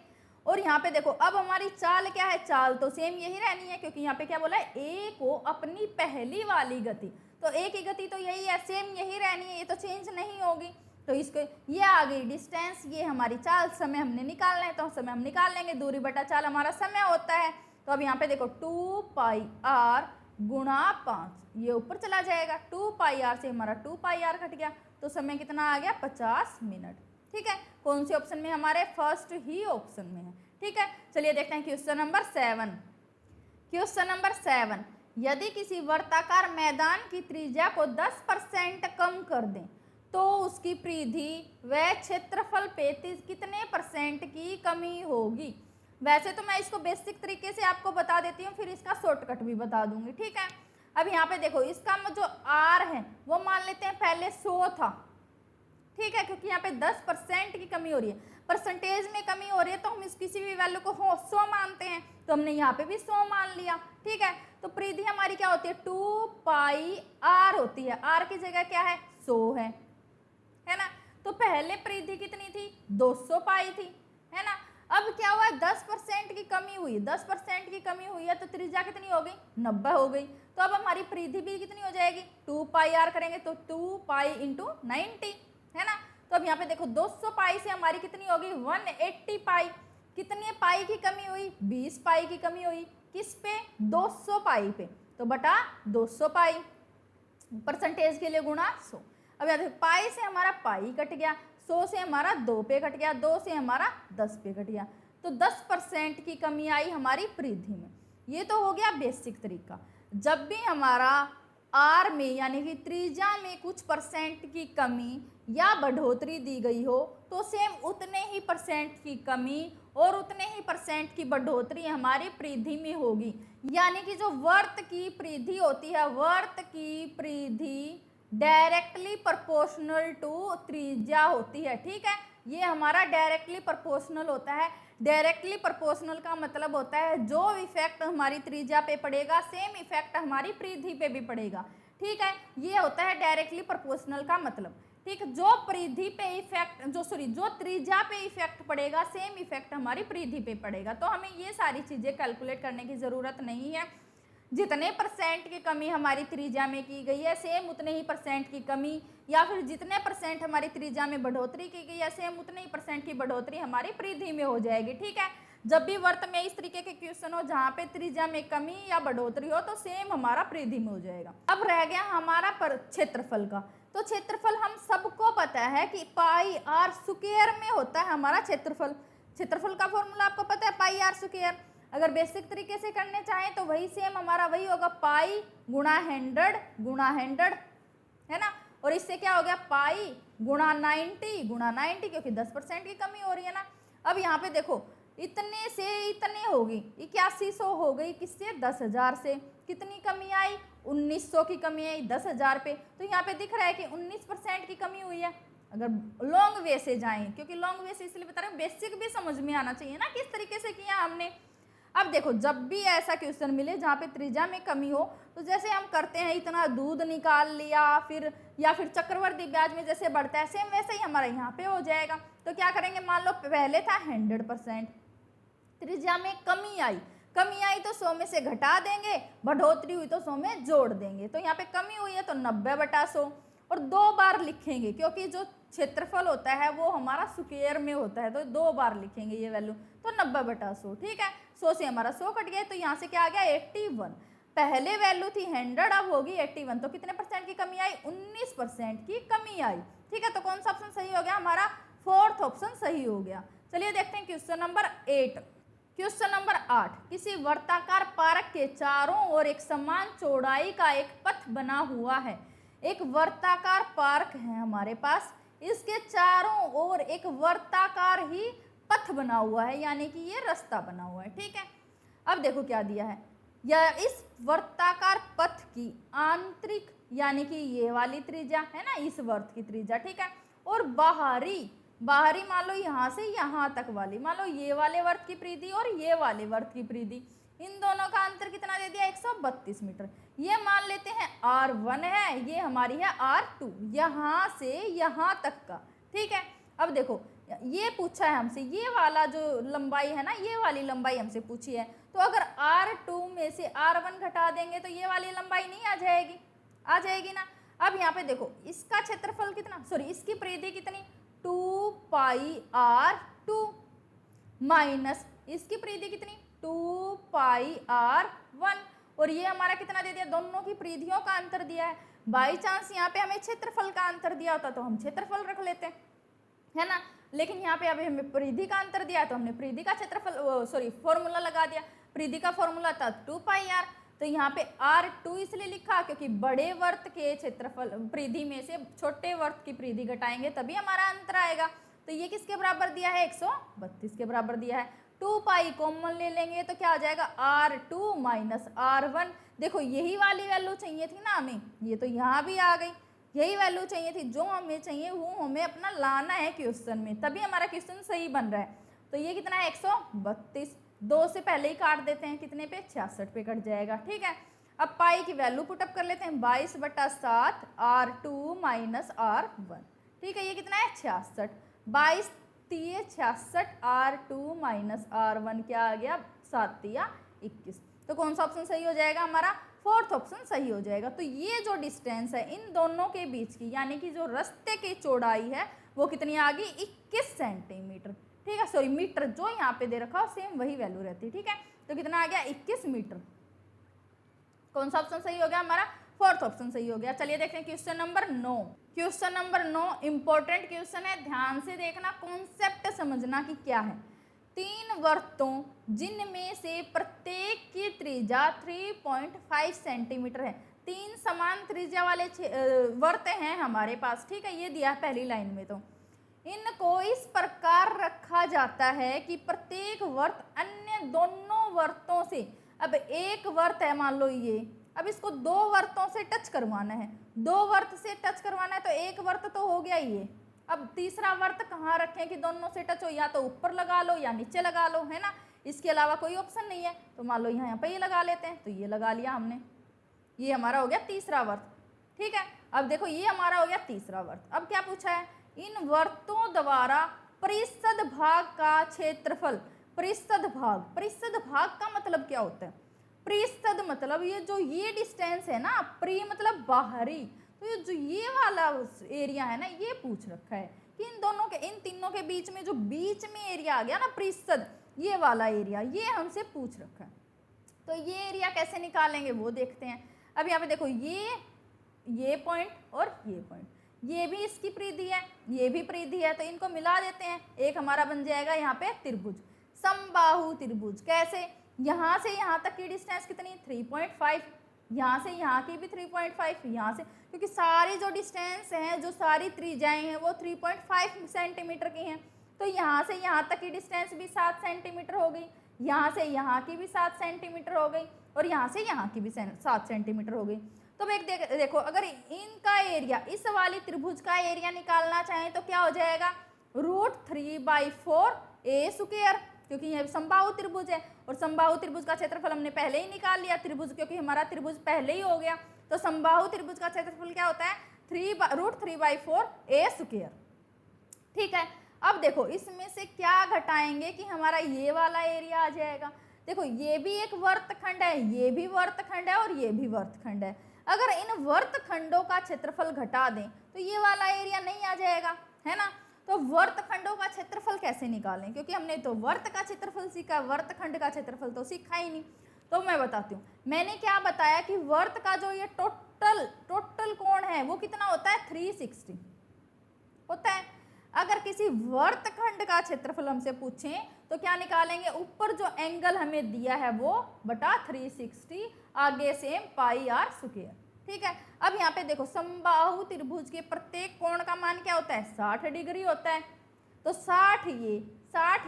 और यहाँ पे देखो अब हमारी चाल क्या है, चाल तो सेम यही रहनी है, क्योंकि यहाँ पे क्या बोला है ए को अपनी पहली वाली गति, तो ए की गति तो यही है, सेम यही रहनी है, ये तो चेंज नहीं होगी। तो इसको ये आ गई डिस्टेंस, ये हमारी चाल, समय हमने निकालना है तो समय हम निकाल लेंगे, दूरी बटा चाल हमारा समय होता है। तो अब यहाँ पे देखो 2πr गुणा 5, ये ऊपर चला जाएगा, 2πr से हमारा 2πr कट गया, तो समय कितना आ गया 50 मिनट, ठीक है। कौन से ऑप्शन में हमारे फर्स्ट ही ऑप्शन में है, ठीक है। चलिए देखते हैं क्वेश्चन नंबर 7। क्वेश्चन नंबर 7, यदि किसी वर्ताकार मैदान की त्रिज्या को 10% कम कर दें तो उसकी परिधि व क्षेत्रफल पे कितने % की कमी होगी। वैसे तो मैं इसको बेसिक तरीके से आपको बता देती हूँ, फिर इसका शॉर्टकट भी बता दूंगी, ठीक है। अब यहाँ पे देखो इसका जो r है वो मान लेते हैं पहले 100 था, ठीक है, क्योंकि यहाँ पे 10% की कमी हो रही है, परसेंटेज में कमी हो रही है, तो हम इस किसी भी वैल्यू को 100 मानते हैं, तो हमने यहाँ पे भी 100 मान लिया, ठीक है। तो परिधि हमारी क्या होती है 2πr होती है, r की जगह क्या है 100 है ना। तो पहले परिधि कितनी थी 200 पाई थी, है ना। अब क्या हुआ 10% की कमी हुई, 10% की कमी हुई है, तो त्रिज्या कितनी हो गई 90 हो गई। तो अब हमारी परिधि भी कितनी हो जाएगी 2πr करेंगे तो 2π × 90, है ना। तो अब यहाँ पे देखो 200 पाई से हमारी कितनी होगी 180 पाई, कितने पाई की कमी हुई 20 पाई की कमी हुई, किस पे 200 पाई पे, तो बटा 200 पाई, परसेंटेज के लिए गुणा 100। अब यहाँ देखो पाई से हमारा पाई कट गया, 100 से हमारा 2 पे कट गया, 2 से हमारा 10 पे कट गया, तो 10% की कमी आई हमारी परिधि में। ये तो हो गया बेसिक तरीका। जब भी हमारा r में यानी कि त्रिज्या में कुछ % की कमी या बढ़ोतरी दी गई हो तो सेम उतने ही % की कमी और उतने ही % की बढ़ोतरी हमारी परिधि में होगी। यानी कि जो वर्त की परिधि होती है, वर्त की परिधि डायरेक्टली प्रोपोर्शनल टू त्रिज्या होती है, ठीक है। ये हमारा डायरेक्टली प्रोपोर्शनल होता है। डायरेक्टली प्रोपोर्शनल का मतलब होता है जो इफेक्ट हमारी त्रिज्या पे पड़ेगा सेम इफेक्ट हमारी परिधि पे भी पड़ेगा, ठीक है। ये होता है डायरेक्टली प्रोपोर्शनल का मतलब, ठीक, जो परिधि पे इफेक्ट जो त्रिज्या पे इफेक्ट पड़ेगा सेम इफेक्ट हमारी परिधि पे पड़ेगा। तो हमें ये सारी चीजें कैलकुलेट करने की जरूरत नहीं है। जितने परसेंट की कमी हमारी त्रिज्या में की गई है सेम उतने ही परसेंट की कमी, या फिर जितने परसेंट हमारी त्रिज्या में बढ़ोतरी की गई है सेम उतने ही परसेंट की बढ़ोतरी हमारी परिधि में हो जाएगी। ठीक है, जब भी वर्त में इस तरीके के क्वेश्चन हो जहाँ पे त्रिज्या में कमी या बढ़ोतरी हो तो सेम हमारा परिधि में हो जाएगा। अब रह गया हमारा क्षेत्रफल का। तो क्षेत्रफल हम सबको पता है कि पाई आर स्क्वायर में होता है हमारा क्षेत्रफल। क्षेत्रफल का फॉर्मूला आपको पता है पाई आर स्क्वायर। अगर बेसिक तरीके से करने चाहें तो वही सेम हमारा वही होगा पाई गुणा 100 है ना, और इससे क्या हो गया पाई गुणा 90 क्योंकि 10% की कमी हो रही है ना। अब यहाँ पे देखो इतने से इतने होगी 8100 हो गई, किससे 10,000 से। कितनी कमी आई 1900 की कमी आई 10,000 पे। तो यहाँ पे दिख रहा है कि 19% की कमी हुई है। अगर लॉन्ग वे से जाएं, क्योंकि लॉन्ग वे से इसलिए बता रहे हैं बेसिक भी समझ में आना चाहिए ना किस तरीके से किया हमने। अब देखो जब भी ऐसा क्वेश्चन मिले जहाँ पे त्रिज्या में कमी हो तो जैसे हम करते हैं इतना दूध निकाल लिया फिर या फिर चक्रवर्ती ब्याज में जैसे बढ़ता है सेम वैसे ही हमारा यहाँ पे हो जाएगा। तो क्या करेंगे, मान लो पहले था 100%, त्रिज्या में कमी आई तो 100 में से घटा देंगे, बढ़ोतरी हुई तो 100 में जोड़ देंगे। तो यहाँ पे कमी हुई है तो 90/100 और 2 बार लिखेंगे क्योंकि जो क्षेत्रफल होता है वो हमारा स्क्वायर में होता है तो 2 बार लिखेंगे ये वैल्यू। तो 90/100 ठीक है, 100 से हमारा 100 कट गया तो यहाँ से क्या आ गया 81। पहले वैल्यू थी 100 अब होगी 81। तो कितने परसेंट की कमी आई 19% की कमी आई। ठीक है, तो कौन सा ऑप्शन सही हो गया हमारा, फोर्थ ऑप्शन सही हो गया। चलिए देखते हैं क्वेश्चन नंबर 8। क्वेश्चन नंबर 8, किसी वर्ताकार पार्क के चारों ओर एक समान चौड़ाई का एक पथ बना हुआ है। एक वर्ताकार पार्क है हमारे पास, इसके चारों ओर एक वर्ताकार ही पथ बना हुआ है यानी कि ये रास्ता बना हुआ है। ठीक है, अब देखो क्या दिया है, या इस वर्ताकार पथ की आंतरिक यानी कि ये वाली त्रिज्या है ना, इस वर्त की त्रिज्या। ठीक है, और बाहरी मान लो यहाँ से यहाँ तक वाली, मान लो ये वाले वर्त की परिधि और ये वाले वर्त की परिधि, इन दोनों का अंतर कितना दे दिया 132 मीटर। ये मान लेते हैं R1 है, ये हमारी है R2, यहाँ से यहाँ तक का। ठीक है, अब देखो ये पूछा है हमसे ये वाला जो लंबाई है ना, ये वाली लंबाई हमसे पूछी है। तो अगर R2 में से R1 घटा देंगे तो ये वाली लंबाई नहीं आ जाएगी, आ जाएगी ना। अब यहाँ पे देखो इसका क्षेत्रफल कितना, इसकी परिधि कितनी 2 पाई R2 माइनस इसकी परिधि कितनी 2 पाई R1, और ये हमारा कितना दे दिया, दोनों की परिधियों का अंतर दिया है। बाई चांस यहाँ पे हमें क्षेत्रफल का अंतर दिया होता तो हम क्षेत्रफल रख लेते है ना, लेकिन यहाँ पे अभी हमें परिधि का अंतर दिया तो हमने परिधि का क्षेत्रफल फॉर्मूला लगा दिया। परिधि का फॉर्मूला था 2 पाई R, तो यहाँ पे R2 इसलिए लिखा क्योंकि बड़े वर्त के क्षेत्रफल परिधि में से छोटे वर्त की परिधि घटाएंगे तभी हमारा अंतर आएगा। तो ये किसके बराबर दिया है 132 के बराबर दिया है। 2 पाई कॉमन ले लेंगे तो क्या आ जाएगा R2 माइनस R1। देखो यही वाली वैल्यू चाहिए थी ना हमें, ये तो यहाँ भी आ गई, यही वैल्यू चाहिए थी, जो हमें चाहिए वो हमें अपना लाना है क्वेश्चन में, तभी हमारा क्वेश्चन सही बन रहा है। तो ये कितना है 132, 2 से पहले ही काट देते हैं, कितने पे 66 पे कट जाएगा। ठीक है, अब पाई की वैल्यू पुटअप कर लेते हैं 22/7 R2 माइनस R1। ठीक है, ये कितना है 66, 22 3 66 R2 माइनस R1 क्या आ गया 7 3 21। तो कौन सा ऑप्शन सही हो जाएगा हमारा, फोर्थ ऑप्शन सही हो जाएगा। तो ये जो डिस्टेंस है इन दोनों के बीच की यानी कि जो रास्ते की चौड़ाई है वो कितनी आ गई 21 सेंटीमीटर। ठीक है, मीटर जो यहाँ पे दे रखा हो सेम वही वैल्यू रहती है। ठीक है, तो कितना आ गया 21 मीटर। कौन सा ऑप्शन सही हो गया हमारा, फोर्थ ऑप्शन सही हो गया। चलिए देखते हैं question number 9। Question number 9 important question है, ध्यान से देखना, कॉन्सेप्ट समझना कि क्या है। 3 वर्तों जिनमें से प्रत्येक की त्रिज्या 3.5 सेंटीमीटर है, 3 समान त्रिज्या वाले वर्त हैं हमारे पास। ठीक है, ये दिया है पहली लाइन में। तो इनको इस प्रकार रखा जाता है कि प्रत्येक वर्त अन्य दोनों वर्तों से, अब एक वर्त है मान लो ये, अब इसको 2 वर्तों से टच करवाना है, 2 वर्त से टच करवाना है तो एक वर्त तो हो गया ये। अब तीसरा वर्त कहाँ रखें कि दोनों से टच हो, या तो ऊपर लगा लो या नीचे लगा लो, है ना, इसके अलावा कोई ऑप्शन नहीं है। तो मान लो यहाँ पे ये लगा लेते हैं, तो ये लगा लिया हमने, ये हमारा हो गया तीसरा वर्त। ठीक है। अब देखो ये हमारा हो गया तीसरा वर्त। अब क्या पूछा है, इन वर्तों द्वारा परिषद भाग का क्षेत्रफल। परिषद भाग, परिषद भाग का मतलब क्या होता है, परिषद मतलब ये जो ये डिस्टेंस है ना, प्री मतलब बाहरी, तो ये जो ये वाला एरिया है ना, ये पूछ रखा है कि इन दोनों के, इन तीनों के बीच में जो बीच में एरिया आ गया ना परिषद, ये वाला एरिया, ये हमसे पूछ रखा है। तो ये एरिया कैसे निकालेंगे वो देखते हैं। अब यहाँ पे देखो ये पॉइंट और ये पॉइंट, ये भी इसकी परिधि है, ये भी परिधि है, तो इनको मिला देते हैं, एक हमारा बन जाएगा यहाँ पे त्रिभुज, समबाहु त्रिभुज। कैसे, यहाँ से यहाँ तक की डिस्टेंस कितनी, 3.5, यहाँ से यहाँ की भी 3.5, यहाँ से, क्योंकि सारी जो डिस्टेंस हैं, जो सारी त्रिज्याएं हैं वो 3.5 सेंटीमीटर की हैं, तो यहाँ से यहाँ तक की डिस्टेंस भी 7 सेंटीमीटर हो गई, यहाँ से यहाँ की भी 7 सेंटीमीटर हो गई, और यहाँ से यहाँ की भी 7 सेंटीमीटर हो गई। तो एक देखो, अगर इनका एरिया, इस वाली त्रिभुज का एरिया निकालना चाहें तो क्या हो जाएगा, √3/4 a स्क्वायर, क्योंकि ये समबाहु त्रिभुज है, और समबाहु त्रिभुज का क्षेत्रफल हमने पहले ही निकाल लिया, त्रिभुज क्योंकि हमारा त्रिभुज पहले ही हो गया, तो समबाहु त्रिभुज का क्षेत्रफल क्या होता है, √3/4 a स्क्वायर। ठीक है। अब देखो इसमें से क्या घटाएंगे कि हमारा ये वाला एरिया आ जाएगा। देखो ये भी एक वर्तखंड है, ये भी वर्तखंड है, और ये भी वर्तखंड है। अगर इन वर्तखंडों का क्षेत्रफल घटा दें तो ये वाला एरिया नहीं आ जाएगा, है ना। तो वर्तखंडों का क्षेत्रफल कैसे निकालें, क्योंकि हमने तो वर्त का क्षेत्रफल सीखा, वर्तखंड का क्षेत्रफल तो सीखा ही नहीं। तो मैं बताती हूँ, मैंने क्या बताया कि वर्त का जो ये टोटल कोण है वो कितना होता है, 360 होता है। अगर किसी वर्तखंड का क्षेत्रफल हमसे पूछें तो क्या निकालेंगे, ऊपर जो एंगल हमें दिया है वो बटा 360, आगे सेम πr स्क्वायर। ठीक है। अब यहाँ पे देखो समबाहु त्रिभुज के प्रत्येक कोण का मान क्या होता है, 60 डिग्री होता है। तो 60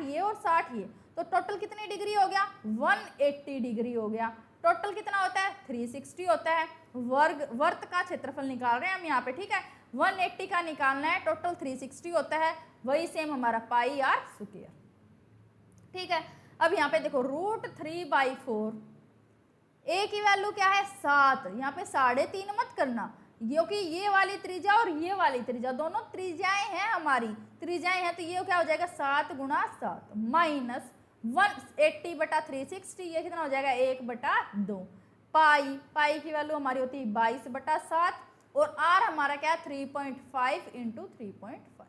ये और 60 ये, तो टोटल कितनी डिग्री हो गया, 180 डिग्री हो गया। टोटल कितना होता है, 360 होता है। वर्त का क्षेत्रफल निकाल रहे हैं हम यहाँ पे, ठीक है। 180 का निकालना है, टोटल 360 होता है, वही सेम हमारा πr स्क्वायर। ठीक है। अब यहाँ पे देखो √3/4, a की वैल्यू क्या है, 7, यहाँ पे 3.5 मत करना, क्योंकि ये वाली त्रिज्या और ये वाली त्रिज्या दोनों त्रिज्याएं हैं, हमारी त्रिज्याएं हैं, तो ये क्या हो जाएगा, 7 × 7 माइनस 180/360, ये कितना हो जाएगा, 1/2। पाई की वैल्यू हमारी होती है 22/7, और r हमारा क्या है, 3.5 × 3.5।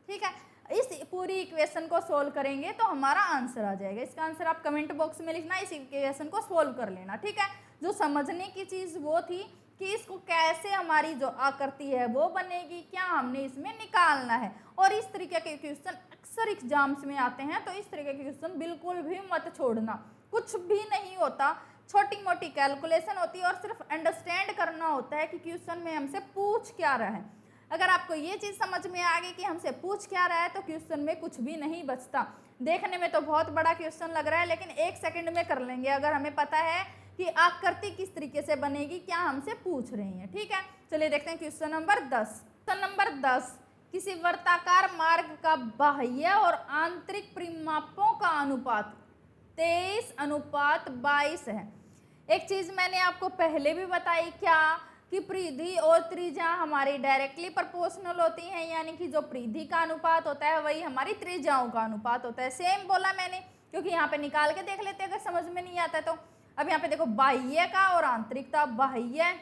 ठीक है। इस पूरी इक्वेशन को सोल्व करेंगे तो हमारा आंसर आ जाएगा। इसका आंसर आप कमेंट बॉक्स में लिखना, इस इक्वेशन को सोल्व कर लेना। ठीक है। जो समझने की चीज़ वो थी कि इसको कैसे हमारी जो आकृति है वो बनेगी, क्या हमने इसमें निकालना है। और इस तरीके के क्वेश्चन अक्सर एग्जाम्स में आते हैं, तो इस तरीके के क्वेश्चन बिल्कुल भी मत छोड़ना। कुछ भी नहीं होता, छोटी मोटी कैलकुलेशन होती है, और सिर्फ अंडरस्टैंड करना होता है कि क्वेश्चन में हमसे पूछ क्या रहा है। अगर आपको ये चीज़ समझ में आ गई कि हमसे पूछ क्या रहा है, तो क्वेश्चन में कुछ भी नहीं बचता। देखने में तो बहुत बड़ा क्वेश्चन लग रहा है, लेकिन 1 सेकंड में कर लेंगे अगर हमें पता है कि आकृति किस तरीके से बनेगी, क्या हमसे पूछ रहे हैं। ठीक है। चलिए देखते हैं क्वेश्चन नंबर 10। क्वेश्चन नंबर 10, किसी वर्ताकार मार्ग का बाह्य और आंतरिक परिमापों का अनुपात 23:22 है। एक चीज़ मैंने आपको पहले भी बताई, क्या कि परिधि और त्रिज्या हमारी डायरेक्टली प्रोपोर्शनल होती हैं, यानी कि जो परिधि का अनुपात होता है वही हमारी त्रिज्याओं का अनुपात होता है। सेम बोला मैंने, क्योंकि यहाँ पे निकाल के देख लेते हैं अगर समझ में नहीं आता तो। अब यहाँ पे देखो बाह्य का और आंतरिक था, बाह्य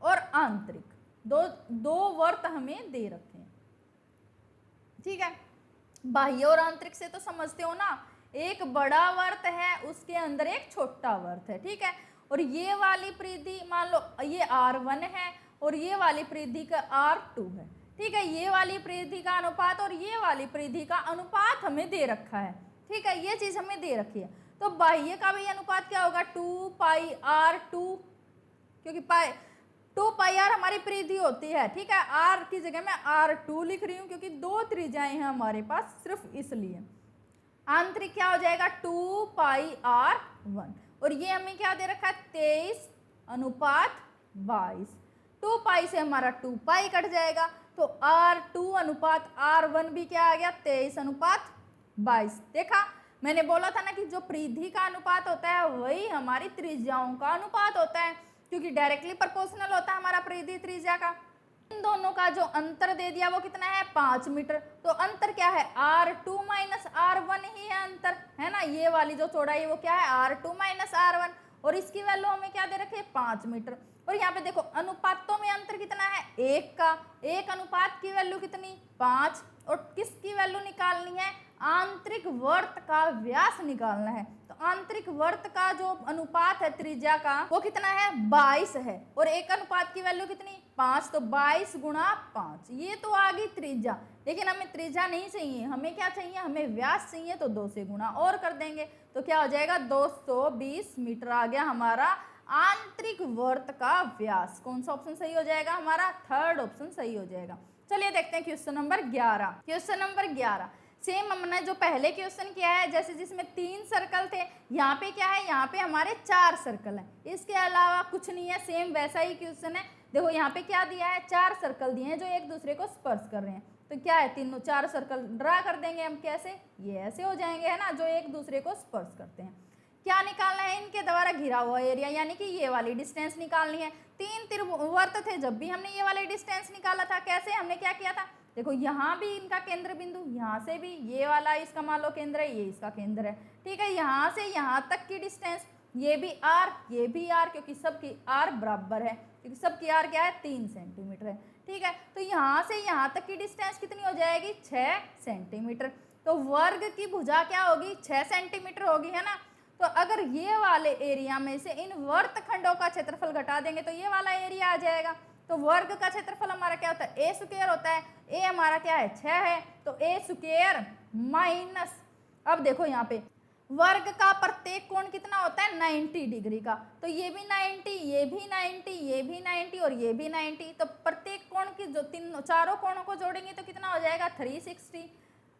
और आंतरिक दो वर्त हमें दे रखे हैं। ठीक है। बाह्य और आंतरिक से तो समझते हो ना, एक बड़ा वर्त है उसके अंदर एक छोटा वर्त है। ठीक है। और ये वाली परिधि मान लो ये R1 है और ये वाली परिधि का R2 है। ठीक है। ये वाली परिधि का अनुपात और ये वाली परिधि का अनुपात हमें दे रखा है। ठीक है। ये चीज़ हमें दे रखी है, तो बाह्य का भी अनुपात क्या होगा, 2πr2, क्योंकि 2πr हमारी परिधि होती है। ठीक है। r की जगह मैं R2 लिख रही हूँ, क्योंकि 2 त्रिज्याएं हैं हमारे पास, सिर्फ इसलिए। आंतरिक क्या हो जाएगा, 2πr1, और ये हमें क्या दे रखा है, 23:22। 2π से हमारा 2π कट जाएगा, तो R2:R1 भी क्या आ गया, 23:22। देखा, मैंने बोला था ना कि जो परिधि का अनुपात होता है वही हमारी त्रिज्याओं का अनुपात होता है, क्योंकि डायरेक्टली प्रोपोर्शनल होता है हमारा परिधि त्रिज्या का। इन दोनों का जो अंतर दे दिया वो कितना है 5 मीटर। तो अंतर क्या है R2 माइनस R1 ही है अंतर, है ना। ये वाली जो चौड़ाई वो क्या है R2 माइनस R1 और इसकी वैल्यू हमें क्या दे रखी है 5 मीटर। और यहाँ पे देखो अनुपातों में अंतर कितना है 1 का, 1 अनुपात की वैल्यू कितनी 5 और किसकी वैल्यू निकालनी है आंतरिक वर्त का व्यास निकालना है। तो आंतरिक वर्त का जो अनुपात है त्रिज्या का वो कितना है 22 है और 1 अनुपात की वैल्यू कितनी 5, तो 22 गुणा 5। ये तो आ गई त्रिज्या, लेकिन हमें त्रिज्या नहीं चाहिए, हमें क्या चाहिए हमें व्यास चाहिए। तो 2 से गुणा और कर देंगे तो क्या हो जाएगा 220 मीटर आ गया हमारा आंतरिक वर्त का व्यास। कौन सा ऑप्शन सही हो जाएगा हमारा थर्ड ऑप्शन सही हो जाएगा। चलिए देखते हैं question number 11। Question number 11 same हमने जो पहले क्वेश्चन किया है, जैसे जिसमें 3 सर्कल थे, यहाँ पे क्या है यहाँ पे हमारे 4 सर्कल हैं, इसके अलावा कुछ नहीं है। सेम वैसा ही क्वेश्चन है। देखो यहाँ पे क्या दिया है 4 सर्कल दिए हैं जो एक दूसरे को स्पर्श कर रहे हैं। तो क्या है 4 सर्कल ड्रा कर देंगे हम, कैसे ये ऐसे हो जाएंगे है ना, जो एक दूसरे को स्पर्श करते हैं। क्या निकालना है इनके द्वारा घिरा हुआ एरिया, यानी कि ये वाली डिस्टेंस निकालनी है। 3 त्रिवर्त थे, जब भी हमने ये वाले डिस्टेंस निकाला था कैसे हमने क्या किया था, देखो यहाँ भी इनका केंद्र बिंदु, यहाँ से भी ये वाला इसका मान लो केंद्र है, ये इसका केंद्र है, ठीक है। यहाँ से यहाँ तक की डिस्टेंस ये भी r ये भी r, क्योंकि सबकी r बराबर है, क्योंकि सबकी r क्या है 3 सेंटीमीटर है, ठीक है। तो यहाँ से यहाँ तक की डिस्टेंस कितनी हो जाएगी 6 सेंटीमीटर। तो वर्ग की भुजा क्या होगी 6 सेंटीमीटर होगी, है ना। तो अगर ये वाले एरिया में से इन वर्तखंडों का क्षेत्रफल घटा देंगे तो ये वाला एरिया आ जाएगा। तो वर्ग का क्षेत्रफल हमारा क्या होता है a स्क्वायर होता है, a हमारा क्या है 6 है, तो a स्क्वायर माइनस, अब देखो यहाँ पे वर्ग का प्रत्येक कोण कितना होता है 90 डिग्री का, तो ये भी 90, ये भी 90, ये भी 90 और ये भी 90। तो प्रत्येक कोण की जो चारों कोणों को जोड़ेंगे तो कितना हो जाएगा 360।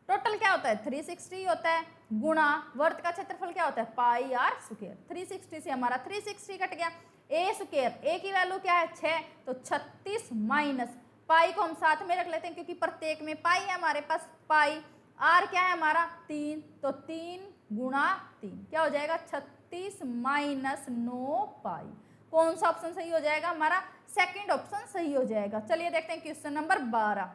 टोटल क्या होता है 360 होता है, गुणा वर्त का क्षेत्रफल क्या होता है पाई आर स्क्वायर। 360 से हमारा 360 कट गया, ए स्क्वायर ए की वैल्यू क्या है 6, तो 36 माइनस पाई को हम साथ में रख लेते हैं क्योंकि प्रत्येक में पाई है हमारे पास, पाई आर क्या है हमारा 3, तो 3 गुणा 3 क्या हो जाएगा 36 माइनस 9 पाई। कौन सा ऑप्शन सही हो जाएगा हमारा सेकंड ऑप्शन सही हो जाएगा। चलिए देखते हैं क्वेश्चन नंबर 12।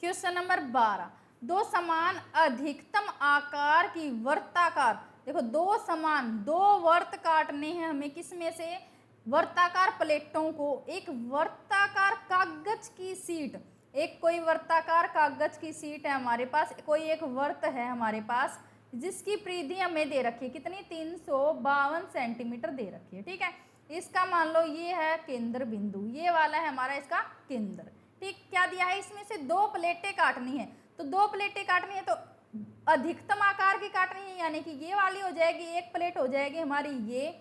क्वेश्चन नंबर 12 दो समान अधिकतम आकार की वर्ताकार, देखो दो वर्त काटने हैं हमें, किसमें से वर्ताकार प्लेटों को एक वर्ताकार कागज की शीट, एक कोई वर्ताकार कागज की शीट है हमारे पास, कोई एक वर्त है हमारे पास जिसकी परिधि हमें दे रखी है कितनी 352 सेंटीमीटर दे रखी है, ठीक है। इसका मान लो ये है केंद्र बिंदु, ये वाला है हमारा इसका केंद्र, ठीक। क्या दिया है इसमें से 2 प्लेटें काटनी है, तो 2 प्लेटें काटनी है तो अधिकतम आकार की काटनी है, यानी कि ये वाली हो जाएगी, एक प्लेट हो जाएगी हमारी ये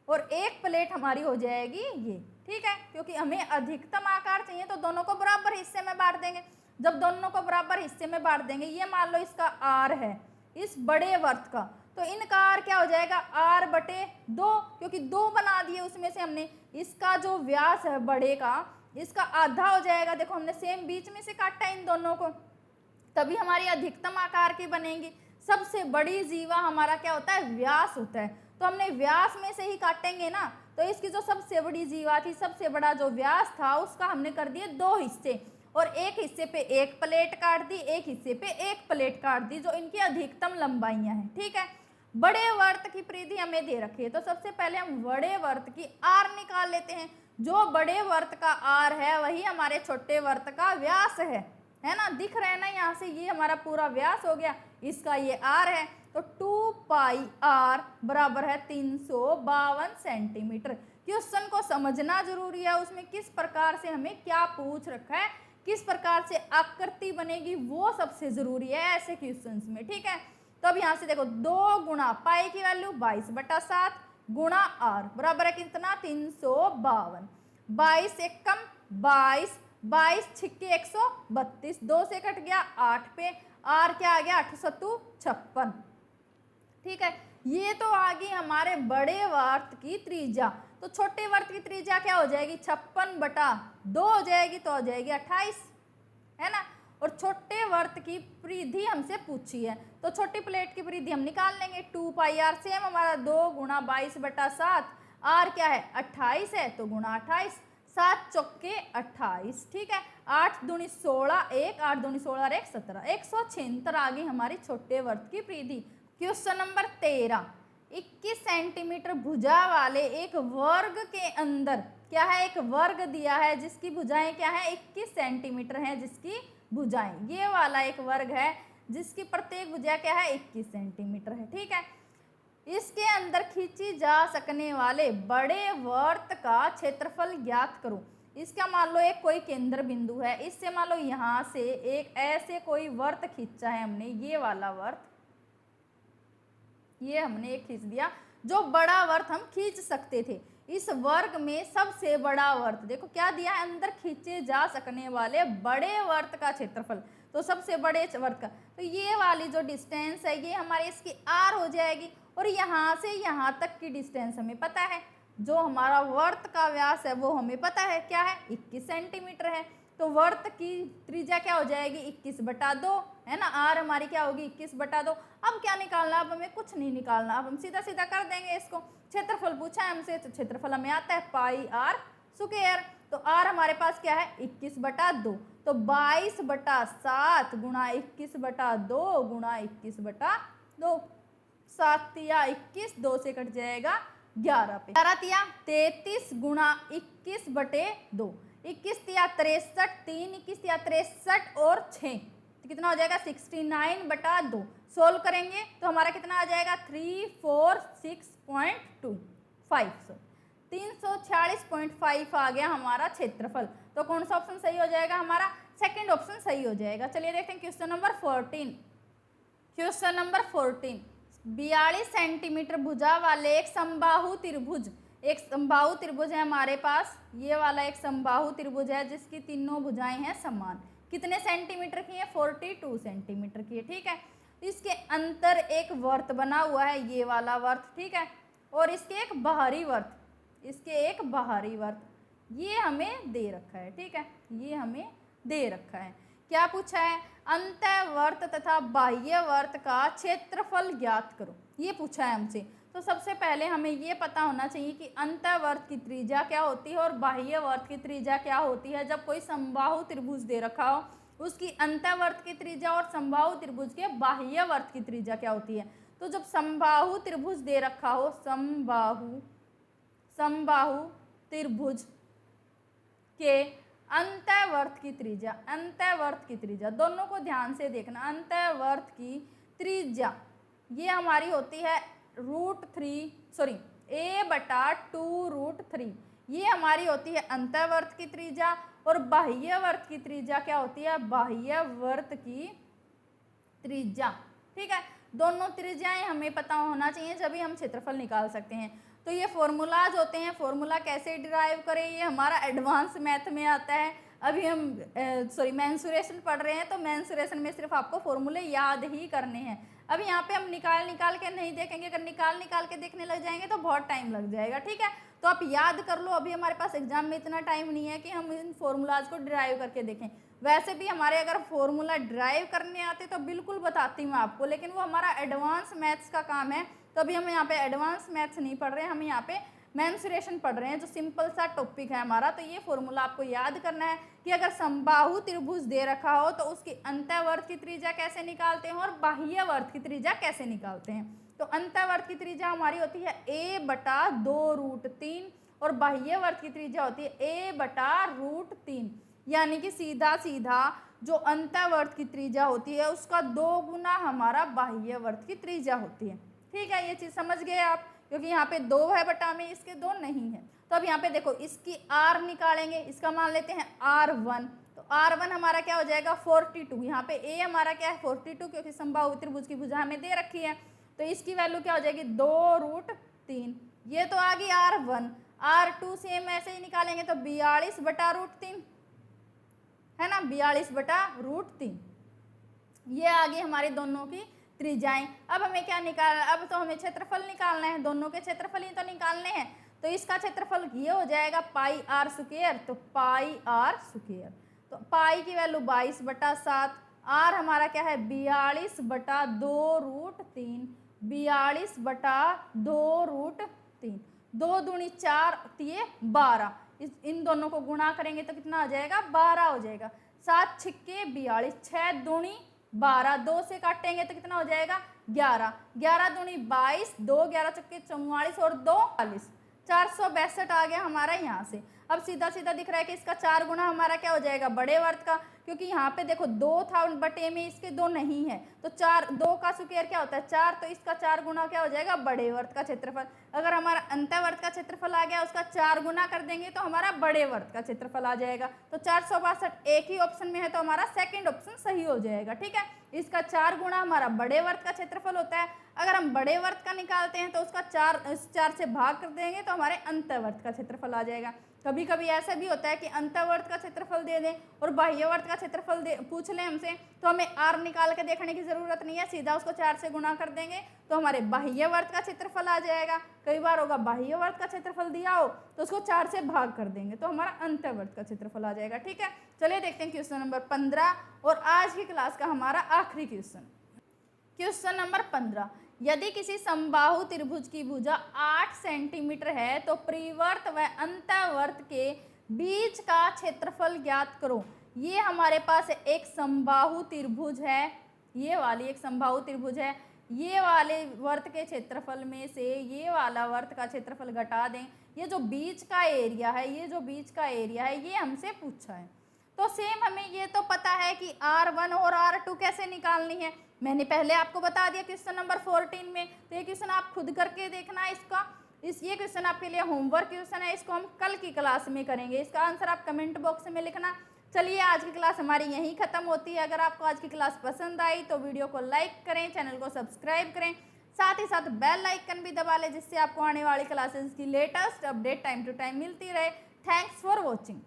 और एक प्लेट हमारी हो जाएगी ये, ठीक है। क्योंकि हमें अधिकतम आकार चाहिए तो दोनों को बराबर हिस्से में बांट देंगे। जब दोनों को बराबर हिस्से में बांट देंगे, ये मान लो इसका r है इस बड़े वर्त का, तो इनका r क्या हो जाएगा r/2, क्योंकि 2 बना दिए उसमें से हमने, इसका जो व्यास है बड़े का इसका आधा हो जाएगा। देखो हमने सेम बीच में से काटा इन दोनों को, तभी हमारी अधिकतम आकार की बनेगी। सबसे बड़ी जीवा हमारा क्या होता है व्यास होता है, तो हमने व्यास में से ही काटेंगे ना, तो इसकी जो सबसे बड़ी जीवा थी, सबसे बड़ा जो व्यास था उसका हमने कर दिए 2 हिस्से और एक हिस्से पे एक प्लेट काट दी, एक हिस्से पे एक प्लेट काट दी, जो इनकी अधिकतम लंबाइयां हैं, ठीक है। बड़े वर्त की परिधि हमें दे रखी है, तो सबसे पहले हम बड़े वर्त की आर निकाल लेते हैं। जो बड़े वर्त का आर है वही हमारे छोटे वर्त का व्यास है ना, दिख रहा है ना यहाँ से, ये हमारा पूरा व्यास हो गया, इसका ये आर है, तो 2 पाई आर बराबर है 352 सेंटीमीटर। क्वेश्चन को समझना जरूरी है, उसमें किस प्रकार से हमें क्या पूछ रखा है, किस प्रकार से आकृति बनेगी वो सबसे जरूरी है ऐसे क्वेश्चंस में, ठीक है। तो अब यहाँ से देखो 2 गुणा पाई की वैल्यू 22/7 गुणा आर बराबर है कितना 352, 22 एक कम 22, 22 छिक्के 132, 2 से कट गया 8 पे, आर क्या आ गया 8 सत्तू 56, ठीक है। ये तो आ गई हमारे बड़े वर्त की त्रिज्या। तो छोटे वर्त की त्रिज्या क्या हो जाएगी 56/2 हो जाएगी, तो हो जाएगी 28, है ना। और छोटे वर्त की परिधि हमसे पूछी है, तो छोटी प्लेट की परिधि हम निकाल लेंगे 2 पाई आर, सेम हमारा 2 गुणा 22/7 आर क्या है 28 है तो गुणा 28, 7 चौके 28, ठीक है। 8 दूनी 16 1, 8 दूनी 16 और 1 17, 176 आ गई हमारी छोटे वर्त की परिधि। क्वेश्चन नंबर 13, 21 सेंटीमीटर भुजा वाले एक वर्ग के अंदर क्या है, एक वर्ग दिया है जिसकी भुजाएं क्या है 21 सेंटीमीटर है, जिसकी भुजाएं, ये वाला एक वर्ग है जिसकी प्रत्येक भुजा क्या है 21 सेंटीमीटर है, ठीक है। इसके अंदर खींची जा सकने वाले बड़े वर्त का क्षेत्रफल ज्ञात करो। इसका मान लो एक कोई केंद्र बिंदु है, इससे मान लो यहाँ से एक ऐसे कोई वर्त खींचा है हमने, ये वाला वर्त, ये हमने एक खींच दिया, जो बड़ा वर्त हम खींच सकते थे। इस वर्ग में सबसे बड़ा वर्त देखो क्या दिया है, अंदर खींचे जा सकने वाले बड़े वर्त का क्षेत्रफल, तो सबसे बड़े वर्त का, तो ये वाली जो डिस्टेंस है ये हमारे इसकी आर हो जाएगी, और यहाँ से यहाँ तक की डिस्टेंस हमें पता है, जो हमारा वर्त का व्यास है वो हमें पता है क्या है 21 सेंटीमीटर है, तो वर्त की त्रिज्या क्या हो जाएगी 21/2 है ना, आर हमारी क्या होगी 21/2। अब क्या निकालना, अब हमें कुछ नहीं निकालना, अब हम सीधा सीधा कर देंगे इसको। क्षेत्रफल पूछा है हमसे, तो क्षेत्रफल हमें आता है पाई आर स्क्वायर, तो आर हमारे पास क्या है 21/2, तो 22/7 गुणा 21/2 गुणा 21/2, 7 या 21, 2 से कट जाएगा 11 पे, 11 या 33 गुणा 21/2, 21 या 63, 3 21 या 63 और 6, तो कितना हो जाएगा 69/2। सोल्व करेंगे तो हमारा कितना आ जाएगा 346.25, 346.5 आ गया हमारा क्षेत्रफल। तो कौन सा ऑप्शन सही हो जाएगा हमारा, सेकंड ऑप्शन सही हो जाएगा। चलिए देखते हैं question number 14। Question number 14, 42 centimetre भुजा वाले एक समबाहु त्रिभुज, एक समबाहु त्रिभुज है हमारे पास, ये वाला एक समबाहु त्रिभुज है जिसकी तीनों भुजाएं हैं समान, कितने सेंटीमीटर की है 42 सेंटीमीटर की है, ठीक है। इसके अंतर एक वर्त बना हुआ है, ये वाला वर्त, ठीक है, और इसके एक बाहरी वर्त, इसके एक बाहरी वर्त, ये हमें दे रखा है, ठीक है, ये हमें दे रखा है। क्या पूछा है, अंतःवर्त तथा बाह्य वर्त का क्षेत्रफल ज्ञात करो, ये पूछा है हमसे। तो सबसे पहले हमें ये पता होना चाहिए कि अंतःवर्त की त्रिज्या क्या होती है और बाह्य वर्त की त्रिज्या क्या होती है। जब कोई समबाहु त्रिभुज दे रखा हो, उसकी अंतःवर्त की त्रिज्या और समबाहु त्रिभुज के बाह्य वर्त की त्रिज्या क्या होती है। तो जब समबाहु त्रिभुज दे रखा हो, समबाहु त्रिभुज के अंतःवर्त की त्रिज्या, अंतःवर्त की त्रिज्या, दोनों को ध्यान से देखना, अंतःवर्त की त्रिज्या ये हमारी होती है a/2√3, ये हमारी होती है अंतःवर्त की त्रिज्या, और बाह्य वर्त की त्रिज्या क्या होती है, बाह्य वर्त की त्रिज्या, ठीक है। दोनों त्रिज्याएं हमें पता होना चाहिए, जब भी हम क्षेत्रफल निकाल सकते हैं। तो ये फॉर्मूलाज होते हैं, फॉर्मूला कैसे डिराइव करें ये हमारा एडवांस मैथ में आता है। अभी हम मेंसुरेशन पढ़ रहे हैं, तो मेंसुरेशन में सिर्फ आपको फॉर्मूले याद ही करने हैं। अभी यहाँ पे हम निकाल के नहीं देखेंगे, अगर निकाल के देखने लग जाएंगे तो बहुत टाइम लग जाएगा, ठीक है। तो आप याद कर लो, अभी हमारे पास एग्जाम में इतना टाइम नहीं है कि हम इन फॉर्मूलाज को डिराइव करके देखें। वैसे भी हमारे अगर फॉर्मूला ड्राइव करने आते तो बिल्कुल बताती हूँ आपको, लेकिन वो हमारा एडवांस मैथ्स का काम है, तो अभी हम यहाँ पे एडवांस मैथ्स नहीं पढ़ रहे हैं, हम यहाँ पे मेंसुरेशन पढ़ रहे हैं, जो सिंपल सा टॉपिक है हमारा। तो ये फॉर्मूला आपको याद करना है कि अगर समबाहु त्रिभुज दे रखा हो तो उसकी अंतःवर्त की त्रिज्या कैसे निकालते हैं और बाह्य वर्त की त्रिज्या कैसे निकालते हैं। तो अंतःवर्त की त्रिज्या हमारी होती है a/2√3 और बाह्य वर्त की त्रिज्या होती है a/√3, यानी कि सीधा सीधा जो अंतःवर्त की त्रिज्या होती है उसका 2 गुना हमारा बाह्य वर्त की त्रिज्या होती है, ठीक है। ये चीज़ समझ गए आप, क्योंकि यहाँ पे 2 है बटा में इसके 2 नहीं है। तो अब यहाँ पे देखो इसकी r निकालेंगे, इसका मान लेते हैं r1, तो r1 हमारा क्या हो जाएगा 42, यहाँ पे a हमारा क्या है 42, क्योंकि समबाहु त्रिभुज की भुजा हमें दे रखी है, तो इसकी वैल्यू क्या हो जाएगी 2√3। ये तो आ गई r1, r2 सेम ऐसे ही निकालेंगे तो 42/√3 है ना, 42/√3, ये आ गई हमारी दोनों की त्रिज्याएं। अब हमें क्या निकालना, अब तो हमें क्षेत्रफल निकालना है, दोनों के क्षेत्रफल ही तो निकालने हैं। तो इसका क्षेत्रफल ये हो जाएगा πr², तो πr², तो पाई की वैल्यू 22/7, r हमारा क्या है 42/2√3, 42/2√3, 2 दूनी 4, ये 12, इन दोनों को गुणा करेंगे तो कितना हो जाएगा, 12 हो जाएगा। 7 छिक्के 42, 6 दूनी 12, 2 से काटेंगे तो कितना हो जाएगा, 11, 11 दूनी 22, 2 11 चक्के 44 और 2 40, 462 आ गया हमारा यहाँ से। अब सीधा सीधा दिख रहा है कि इसका 4 गुना हमारा क्या हो जाएगा, बड़े वर्त का, क्योंकि यहाँ पे देखो 2 था बटे में इसके 2 नहीं है, तो 4, 2 का स्क्वायर क्या होता है 4, तो इसका 4 गुना क्या हो जाएगा, बड़े वर्त का क्षेत्रफल। अगर हमारा अंतःवर्त का क्षेत्रफल आ गया, उसका 4 गुना कर देंगे तो हमारा बड़े वर्त का क्षेत्रफल आ जाएगा। तो 462 एक ही ऑप्शन में है, तो हमारा सेकेंड ऑप्शन सही हो जाएगा। ठीक है, इसका 4 गुना हमारा बड़े वर्त का क्षेत्रफल होता है। अगर हम बड़े वर्त का निकालते हैं तो उसका 4 से भाग कर देंगे तो हमारे अंतःवर्त का क्षेत्रफल आ जाएगा। कभी कभी ऐसा भी होता है कि अंतःवर्त का क्षेत्रफल दे दें और बाह्यवर्त का क्षेत्रफल पूछ लें हमसे, तो हमें आर निकाल के देखने की जरूरत नहीं है, सीधा उसको 4 से गुणा कर देंगे तो हमारे बाह्यवर्त का क्षेत्रफल आ जाएगा। कई बार होगा बाह्यवर्त का क्षेत्रफल दिया हो तो उसको 4 से भाग कर देंगे तो हमारा अंतःवर्त का क्षेत्रफल आ जाएगा। ठीक है, चलिए देखते हैं क्वेश्चन नंबर 15 और आज की क्लास का हमारा आखिरी क्वेश्चन। क्वेश्चन नंबर 15, यदि किसी समबाहु त्रिभुज की भुजा 8 सेंटीमीटर है तो परिवर्त व अंतःवर्त के बीच का क्षेत्रफल ज्ञात करो। ये हमारे पास एक समबाहु त्रिभुज है, ये वाली एक समबाहु त्रिभुज है, ये वाले वर्त के क्षेत्रफल में से ये वाला वर्त का क्षेत्रफल घटा दें, ये जो बीच का एरिया है, ये जो बीच का एरिया है ये हमसे पूछा है। तो सेम हमें ये तो पता है कि R1 और R2 कैसे निकालनी है, मैंने पहले आपको बता दिया क्वेश्चन नंबर 14 में। तो ये क्वेश्चन आप खुद करके देखना इसका, ये क्वेश्चन आपके लिए होमवर्क क्वेश्चन है, इसको हम कल की क्लास में करेंगे, इसका आंसर आप कमेंट बॉक्स में लिखना। चलिए आज की क्लास हमारी यहीं खत्म होती है। अगर आपको आज की क्लास पसंद आई तो वीडियो को लाइक करें, चैनल को सब्सक्राइब करें, साथ ही साथ बेल आइकन भी दबा लें जिससे आपको आने वाली क्लासेस की latest update time to time मिलती रहे। Thanks for watching.